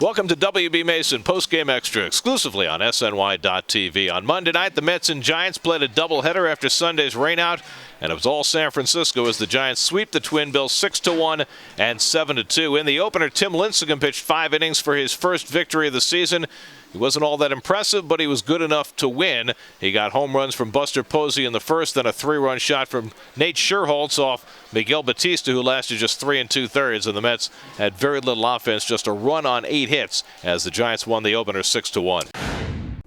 Welcome to WB Mason Postgame Extra, exclusively on SNY.TV. On Monday night, the Mets and Giants played a doubleheader after Sunday's rainout, and it was all San Francisco as the Giants sweep the Twin Bills 6-1 and 7-2. In the opener, Tim Lincecum pitched 5 innings for his first victory of the season. He wasn't all that impressive, but he was good enough to win. He got home runs from Buster Posey in the first, then a 3-run shot from Nate Scherholtz off Miguel Batista, who lasted just 3 2/3, and the Mets had very little offense, just a run on 8 hits, as the Giants won the opener 6-1.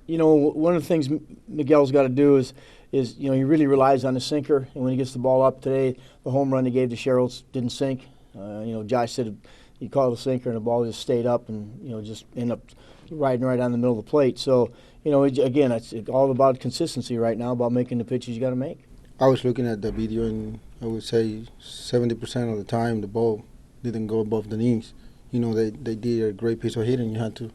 You know, one of the things Miguel's got to do is he really relies on the sinker, and when he gets the ball up today, the home run he gave to Scherholtz didn't sink. Josh said he called a sinker and the ball just stayed up and just ended up riding right on the middle of the plate. So, again, it's all about consistency right now, about making the pitches you got to make. I was looking at the video, and I would say 70% of the time the ball didn't go above the knees. They did a great piece of hitting. You had to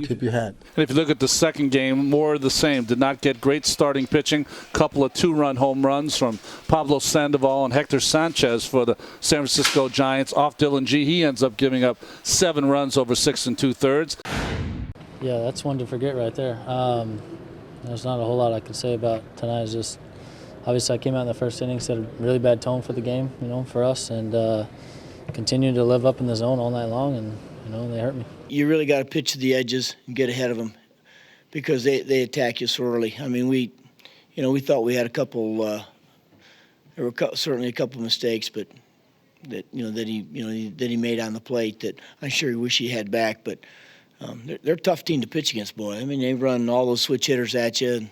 tip your hat. And if you look at the second game, more of the same. Did not get great starting pitching. Couple of 2-run home runs from Pablo Sandoval and Hector Sanchez for the San Francisco Giants. Off Dylan G, he ends up giving up 7 runs over 6 2/3. Yeah, that's one to forget right there. There's not a whole lot I can say about tonight. It's just, obviously I came out in the first inning, set a really bad tone for the game, for us, and continued to live up in the zone all night long, and they hurt me. You really got to pitch to the edges and get ahead of them because they attack you so early. I mean, we thought we had a couple. There were certainly a couple mistakes, but that he made on the plate that I'm sure he wish he had back, but. They're a tough team to pitch against, boy. I mean, they run all those switch hitters at you.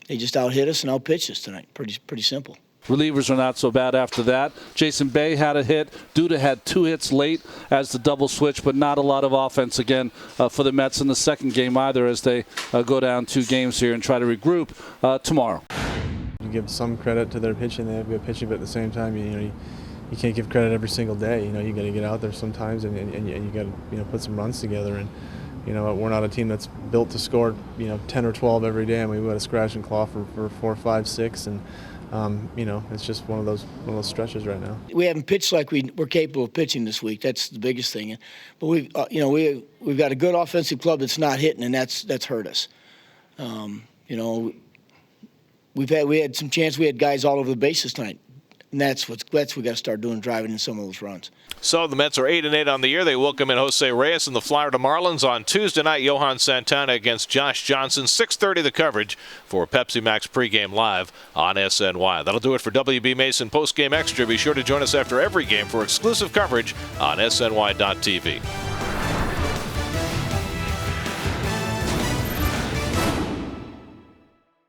They just out-hit us and out-pitched us tonight. Pretty simple. Relievers are not so bad after that. Jason Bay had a hit. Duda had 2 hits late as the double switch, but not a lot of offense again for the Mets in the second game either, as they go down 2 games here and try to regroup tomorrow. You give some credit to their pitching. They have good pitching, but at the same time, you can't give credit every single day. You got to get out there sometimes, and you got to put some runs together. And we're not a team that's built to score 10 or 12 every day. And we've got to scratch and claw for 4, 5, 6, and it's just one of those stretches right now. We haven't pitched like we're capable of pitching this week. That's the biggest thing. But we've got a good offensive club that's not hitting, and that's hurt us. We had some chance. We had guys all over the bases tonight. And that's what we got to start doing, driving in some of those runs. So the Mets are 8-8 on the year. They welcome in Jose Reyes and the Florida Marlins on Tuesday night. Johan Santana against Josh Johnson. 6:30 the coverage for Pepsi Max pregame live on SNY. That'll do it for WB Mason Postgame Extra. Be sure to join us after every game for exclusive coverage on SNY.TV.